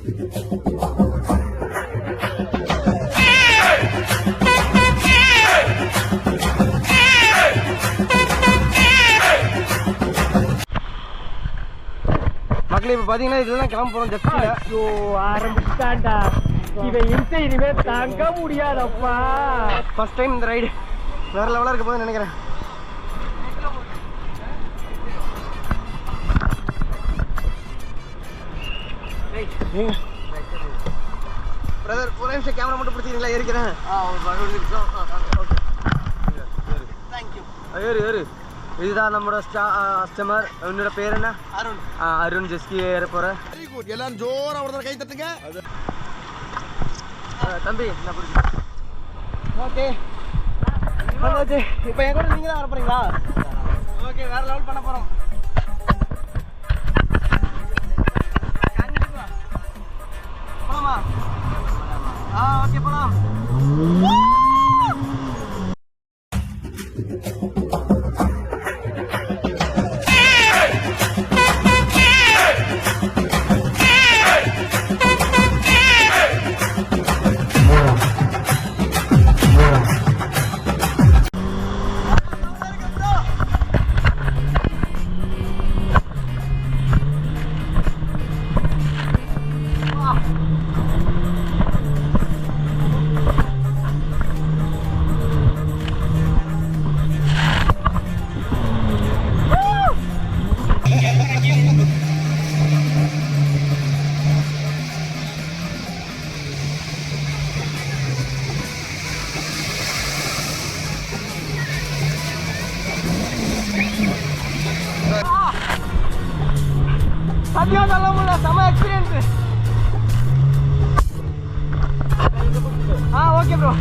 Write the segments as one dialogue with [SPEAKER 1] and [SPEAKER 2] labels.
[SPEAKER 1] மக்களே இப்போ பார்த்தீங்கன்னா இதெல்லாம் கிளம்ப போகிறோம் ஜஸ்டில்.
[SPEAKER 2] ஐயோ ஆரம்பிச்சுட்டான்டா, இவன் இருக்க இனிமே தாங்க முடியாதப்பா.
[SPEAKER 1] ஃபர்ஸ்ட் டைம் இந்த ரைடு வேறு லெவலாக இருக்க போதுன்னு நினைக்கிறேன். பிரதர் ஒரு நிமிஷம் கேமரா மட்டும் பிடிச்சிங்களா? ஏறிக்கிறேன். தேங்க்யூ. ஏறு ஏறு. இதுதான் நம்மளோட கஸ்டமர். உன்னோட பேர் என்ன? அருண். அருண் ஜெஸ்கி ஏற போகிறேன். Very good. எல்லாரும் ஜோராக ஒரு கை தட்டுங்க. தம்பி என்ன பிடிச்சி? Okay okay. இப்போ என் கூட நீங்கள் தான் வர போகிறீங்களா? ஓகே, வேறு லெவல் பண்ண போகிறோம். போலாமா? ஓகே போலாம். சத்தியம் சொல்ல முடியல, செம எக்ஸ்பீரியன்ஸ். Okay bro.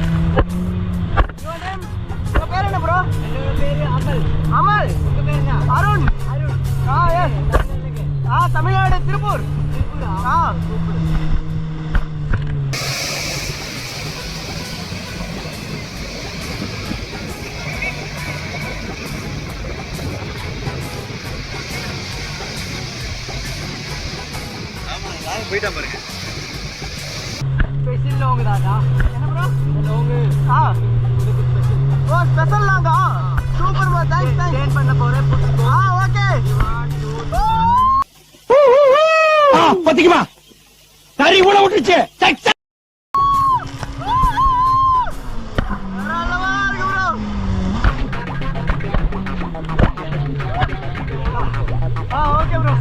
[SPEAKER 1] உங்க பேர் என்ன ப்ரோ? என்னோட பேரு அமல். அமல். உங்க பேர் என்ன? அருண். அருண். எஸ். தமிழ்நாடு திருப்பூர். திருப்பூரா? சூப்பர். போயிட்டா பாருங்க. ஸ்பெஷல் லாங் தானா? என்ன ப்ரோ? லாங். ஓ ஸ்பெஷல் லாங்கா? Super bro. Thanks thanks. State பண்ண போறேன். ஓகே.
[SPEAKER 2] பாத்தீங்களா? சரி ஊட விட்டுச்சு.
[SPEAKER 1] Okay bro.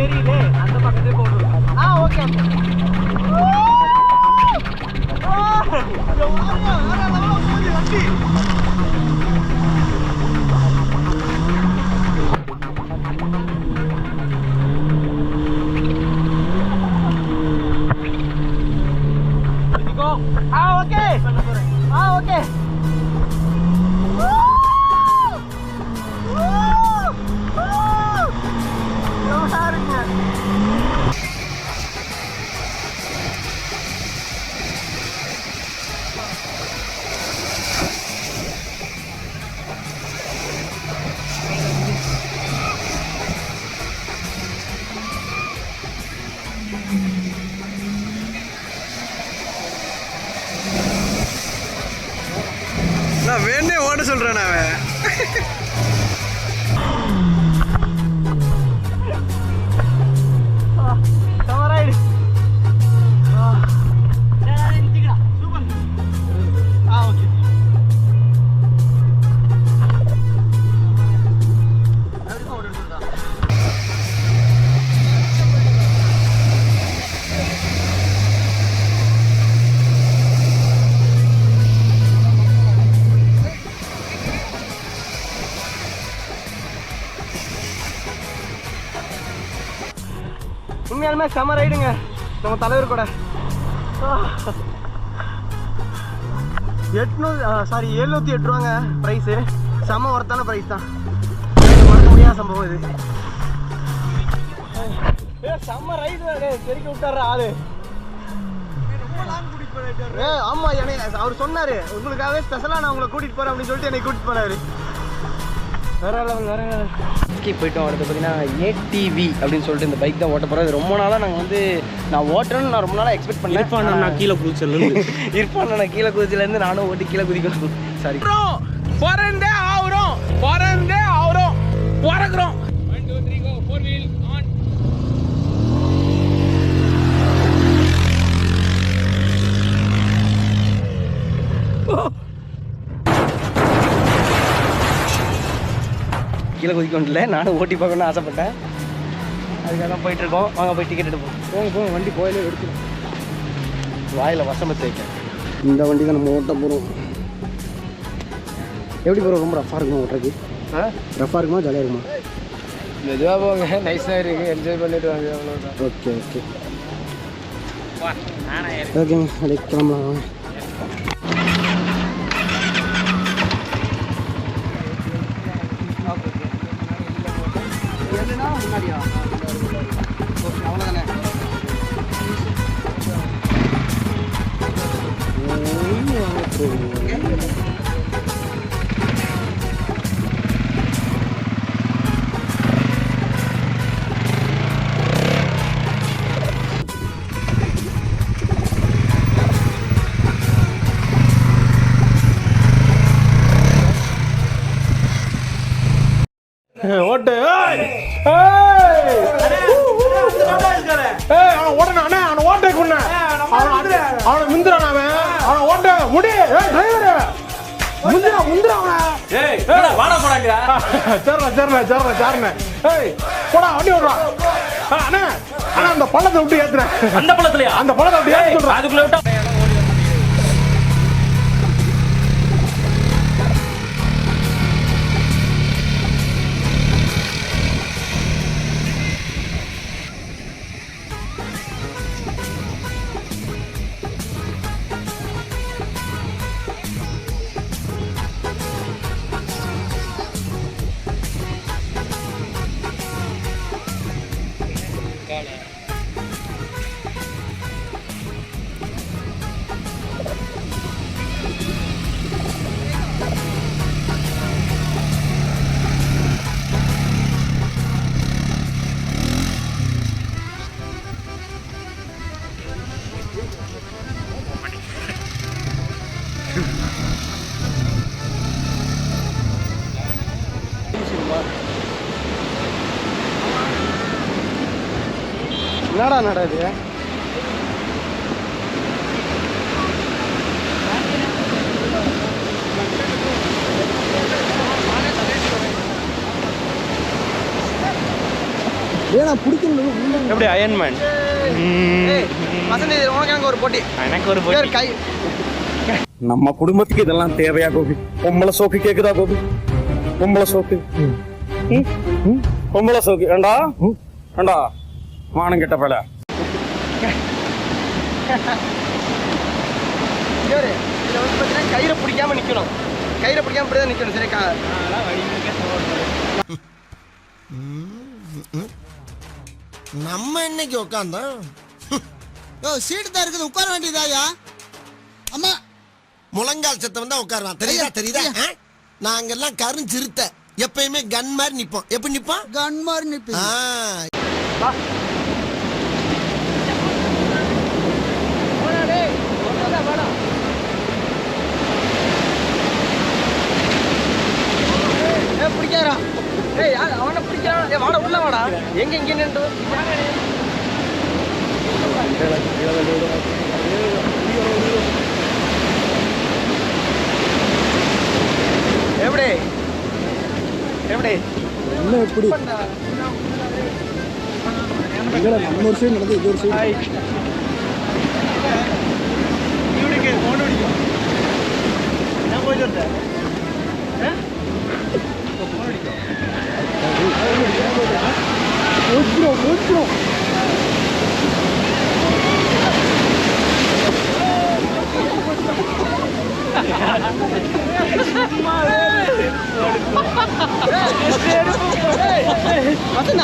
[SPEAKER 1] ஏரியிலே அந்த பக்கத்தே போடுவோம். Okay okay. நான் வேணே ஓட சொல்றேன். அவன் உண்மையாலுமே செம ரைடுங்க நம்ம தலைவர் கூட. 708 ரூபாங்க ப்ரைஸு. செம்ம ஒர்த்தான ப்ரைஸ் தான். மறக்க முடியாத சம்பவம் இது. செம்ம ரைடு தெரிக்க விட்டாரு ஆளு. ஆமா, எனக்கு அவர் சொன்னாரு உங்களுக்காகவே ஸ்பெஷலா நான் உங்களை கூட்டிட்டு போறேன் அப்படின்னு சொல்லிட்டு என்னை கூட்டிட்டு போனாரு. வேற லெவல் வேற லெவல். போயிட்டோம். அடுத்து பார்த்தீங்கன்னா ஏடிவி அப்படின்னு சொல்லிட்டு இந்த பைக் தான் ஓட்ட போகிறோம். இது ரொம்ப நாளாக நாங்கள் வந்து நான் ஓட்டுறேன்னு நான் ரொம்ப நாளாக எக்ஸ்பெக்ட் பண்ணேன்.
[SPEAKER 2] நான் கீழே குதிச்சிலேருந்து
[SPEAKER 1] நான் கீழே குதிச்சிலேருந்து நானும் ஓட்டி கீழே குதிக்கணும். சாரி
[SPEAKER 2] பிறந்தே ஆகிறோம் பிறகுறோம். 1 2 3 go 4 wheel on.
[SPEAKER 1] கீழே குதிக்கொண்டில்ல, நானும் ஓட்டி பார்க்கணும்னு ஆசைப்பட்டேன். அதுக்காக தான் போயிட்டுருக்கோம். வாங்க போய் டிக்கெட் எடுப்போம். போங்க வண்டி கோயிலே எடுத்துடும். வாயில் வசமத்தை வைக்க. இந்த வண்டி தான் நம்ம ஓட்ட போகிறோம். எப்படி போகிறோம்? ரொம்ப ரஃபாக இருக்குமா ஓட்டுறதுக்கு? ரஃபாக இருக்குமா ஜாலியாக இருக்குமா?
[SPEAKER 2] மெதுவாக போங்க, நைஸாக இருக்குது, என்ஜாய் பண்ணிட்டு வாங்க. அவ்வளோதான்.
[SPEAKER 1] ஓகே ஓகேங்க, அப்படியே கிளம்பலாம் வாங்க. முன்னாடியா? ஓகே, அவ்வளோதானே.
[SPEAKER 2] ஓட்டு ஓட்டை கொண்ட அவனை முந்திரான். அவனை ஓட்ட முடி முந்திரா போடா வண்டி விடுறான். அண்ணா அந்த பள்ளத்தை விட்டு ஏத்துறேன். அந்த பள்ளத்தை விட்டு ஏத்து சொல்றேன். அதுக்குள்ள விட்டா
[SPEAKER 1] என்னடா இது?
[SPEAKER 2] எப்படி அயன்மேன்
[SPEAKER 1] உனக்கு ஒரு போட்டி,
[SPEAKER 2] எனக்கு ஒரு போட்டி.
[SPEAKER 1] கை
[SPEAKER 3] நம்ம குடும்பத்துக்கு இதெல்லாம் தேவையா கோபி? பொம்பளை சோக்கு கேக்குதா கோபி? பொம்பளை சோக்கு பொம்பளை சோக்கு ஏண்டா ஏண்டா மானம் கெட்ட பல.
[SPEAKER 1] கயிறை பிடிக்காம நிக்கணும். கயிறை பிடிக்காம இப்படிதான் நிக்கணும். சரிக்கா?
[SPEAKER 4] நம்ம இன்னைக்கு உட்காந்தோம். சீட்டு தான் இருக்குது, உட்கார வேண்டியதாயா? அம்மா முழங்கால் சத்தம் தான் உட்காருவான். தெரியுதா? நாங்கெல்லாம் கருஞ்சிருத்த எப்பயுமே கன் மாதிரி நிப்போம். எப்படி நிப்போம்? கன் மாதிரி நிப்போம்.
[SPEAKER 1] பிடிக்காரா? அவனை பிடிக்கிறான். வாடா உள்ள வாடா. எங்க இங்க நின்று எப்படி எப்படி
[SPEAKER 3] என்ன எப்படி நம்ம ஒரு சைடு நடந்து இது ஒரு சைடு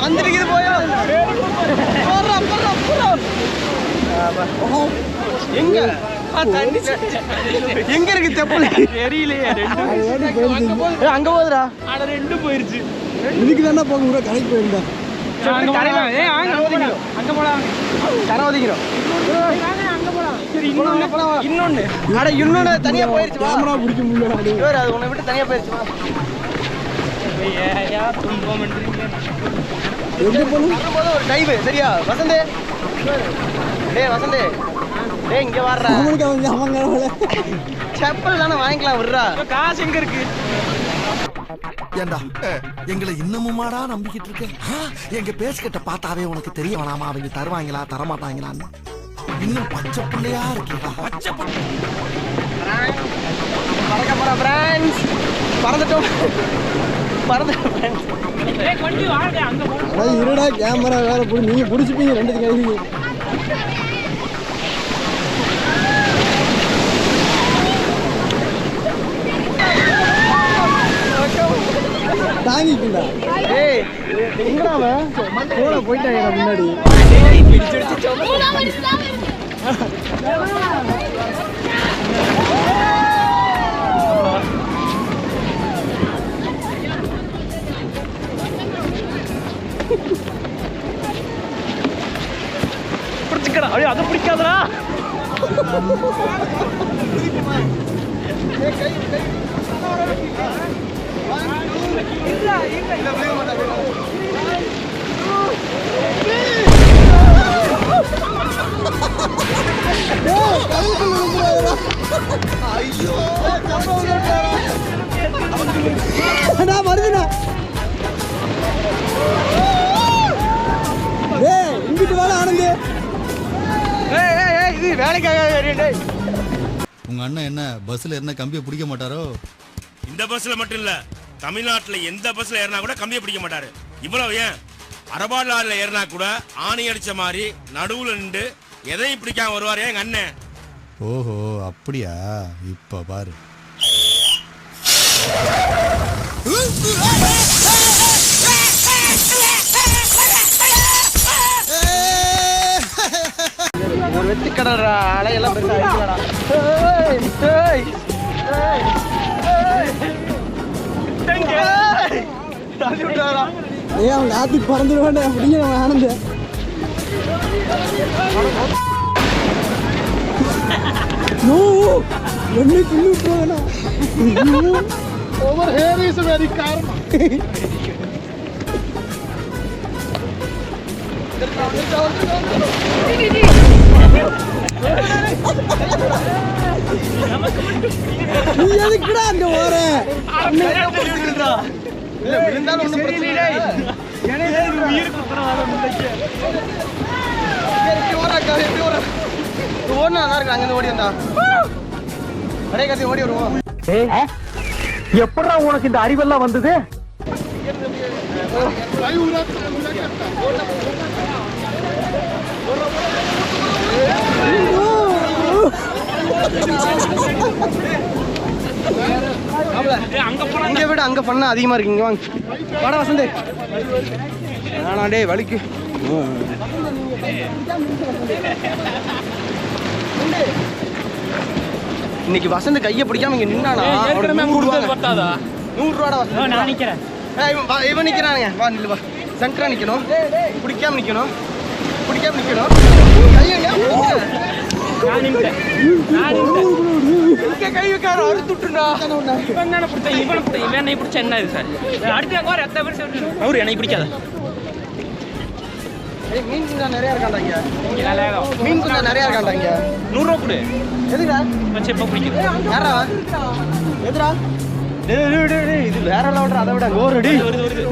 [SPEAKER 1] அந்திரிக்குது போயா எங்க எங்க இருக்கு செப்பல் தெரியலையே. அங்க போகுதுடா. ரெண்டு போயிருச்சு.
[SPEAKER 2] இதுக்கு தானே போக கடைக்கு போயிருந்தா
[SPEAKER 1] அங்க போலாம். கரை ஒதுக்கிறோம். இன்னொன்னு அட இன்னொன்னு தனியா போயிருச்சு.
[SPEAKER 2] கேமரா பிடிக்க முடியல.
[SPEAKER 1] அது உன்னை விட்டு தனியா போயிருச்சு. வரும்போது ஒரு டைவு சரியா வசந்தே? டேய் வசந்தே, டேய் இங்க வர்றா. செப்பல் தானே வாங்கிக்கலாம், விடுறா. காசு எங்க இருக்கு?
[SPEAKER 4] ஏண்டா எங்களை இன்னமுமாடா நம்பிக்கிட்டு இருக்க? எங்க பேசிக்கிட்ட பார்த்தாவே உனக்கு தெரிய வேணாமா அவங்க தருவாங்களா தரமாட்டாங்களான்னு? இன்னும் பச்சை பிள்ளையா இருக்கீங்களா? பச்சை
[SPEAKER 1] பறக்க போற ஃப்ரெண்ட்ஸ். பறந்துட்டோம்.
[SPEAKER 2] இருடா கேமரா வேற போய் நீங்க பிடிச்சிப்பீங்க ரெண்டு கைக்கு. தாங்கிக்குண்டா.
[SPEAKER 1] ஏய் எங்கடா அவன்?
[SPEAKER 2] போட போயிட்டாங்க முன்னாடி.
[SPEAKER 1] பிடிச்சிக்கடா. ஐயோ அதை பிடிக்காதடா.
[SPEAKER 2] வருதுண்ணா. இங்கிட்டு வேலை ஆனந்து.
[SPEAKER 1] இது வேலைக்காக.
[SPEAKER 5] உங்க அண்ணன் என்ன பஸ்ல என்ன கம்பியை பிடிக்க மாட்டாரோ?
[SPEAKER 6] இந்த பஸ்ல மட்டும் இல்ல, தமிழ்நாட்டுல எந்த பஸ்ல ஏறினா கூட கம்பியை பிடிக்க மாட்டாரு. இவ்வளவு ஏன் அரபாடுல ஏறினா கூட ஆணி அடிச்ச மாதிரி நடுவுல நின்று எதையும் பிடிக்காம வருவாரு எங்க அண்ணன்.
[SPEAKER 5] ஓஹோ அப்படியா? இப்ப பாரு.
[SPEAKER 1] ஒரு வெத்தி கடறா அலையெல்லாம் பெருசா அடிக்கலடா.
[SPEAKER 2] அவங்க ஆத்தி பறந்துடுவாண்டே அப்படிங்க நம்ம ஆனந்த. என்ன கிள்ளு போனா over hair is very car. நீ எதுக்குடா அங்க போற?
[SPEAKER 1] இருந்தாலும் ஒன்றும் பிரச்சனை இல்லை. ஓடினா நல்லா இருக்கு. அங்கிருந்து ஓடி வந்தா அடே கத்தி ஓடி வருவோம்.
[SPEAKER 3] எப்படா உனக்கு இந்த அறிவெல்லாம் வந்தது?
[SPEAKER 1] அங்க விட அங்க பண்ண அதிகமா இருக்கு. இங்க வாங்க வாடா வசந்தே. ஆனா டேய் வலிக்கு. இன்னைக்கு வசந்த் கையை பிடிக்காம இங்க நின்னானா 100 ரூபாடா வசந்த். நான் நிக்கிறேன். இவன் நிக்கிறானுங்க. வா நில்லு வா. சங்கரா நிக்கணும். பிடிக்காம நிக்கணும். கை வைக்கார அறுத்துட்டுடா.
[SPEAKER 7] இவனை பிடிச்ச என்ன இது சார்? அடுத்த அவரு என்னை பிடிக்காத.
[SPEAKER 1] மீன் குஞ்சா நிறைய இருக்காண்டா இங்க. மீன் குஞ்சா நிறைய இருக்காண்டா இங்க.
[SPEAKER 7] 100 ரூபா கொடு.
[SPEAKER 1] எதுடா
[SPEAKER 7] வச்சு எப்ப பிடிக்குது?
[SPEAKER 1] யாரா எதுடா? டேய் இது வேற லெவல்டா. அதை விட கோரடி வருது.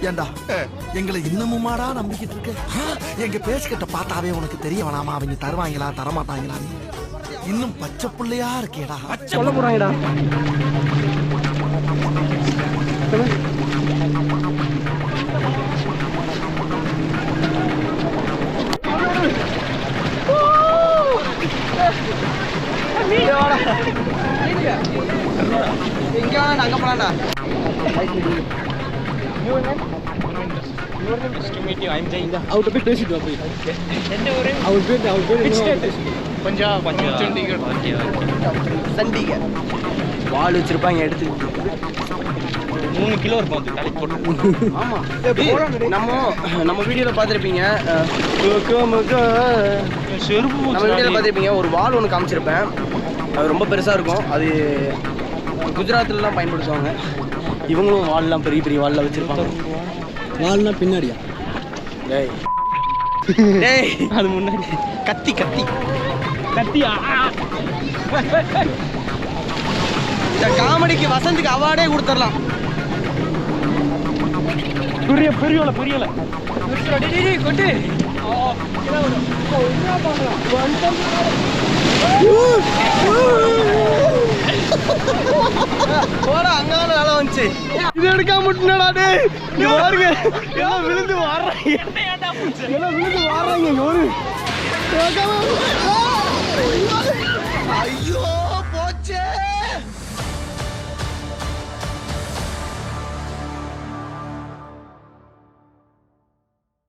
[SPEAKER 4] ஏண்டா எங்களை இன்னமுமாடா நம்பிக்கிட்டு இருக்க? எங்க பேசிக்கிட்ட பார்த்தாவே உனக்கு தெரிய வேணாமா அவங்க தருவாங்களா தரமாட்டாங்களான்னு? இன்னும் பச்சை பிள்ளையா இருக்கேடா.
[SPEAKER 1] சொல்ல போறாங்கடா. அவர்கிட்ட போய் பேசிட்டு வா போய். அவர் பேர் பஞ்சாப் சண்டிகர். சண்டிகர் வால் வச்சிருப்பாங்க எடுத்து
[SPEAKER 7] 3 கிலோ இருக்கும் அது தலைக்கு போட்டு.
[SPEAKER 1] ஆமாம். நம்ம வீடியோவில் பார்த்துருப்பீங்க, நம்ம வீடியோவில் பார்த்துருப்பீங்க ஒரு வால் ஒன்று காமிச்சிருப்பேன். அது ரொம்ப பெருசாக இருக்கும். அது குஜராத்லலாம் பயன்படுத்துவாங்க. இவங்களும் வால்லாம் பெரிய பெரிய வால்லாம் வச்சுருப்பாங்க.
[SPEAKER 2] வால்னா பின்னாடியா?
[SPEAKER 1] டேய் டேய் அது முன்னாடி கத்தி கத்தி
[SPEAKER 7] கத்தியா?
[SPEAKER 1] இந்த காமெடிக்கு வசந்துக்கு அவார்டே கொடுத்துடலாம்.
[SPEAKER 7] புரியல கொண்டு
[SPEAKER 1] போடா, அங்கான வேலை வந்துச்சு. இது எடுக்காம முட்டுனடா டேய். நீ பாருங்க எல்லாம் விழுந்து வாடுறாங்க. எல்லாம் விழுந்து வாடுறாங்க. ஒரு
[SPEAKER 4] ஐயோ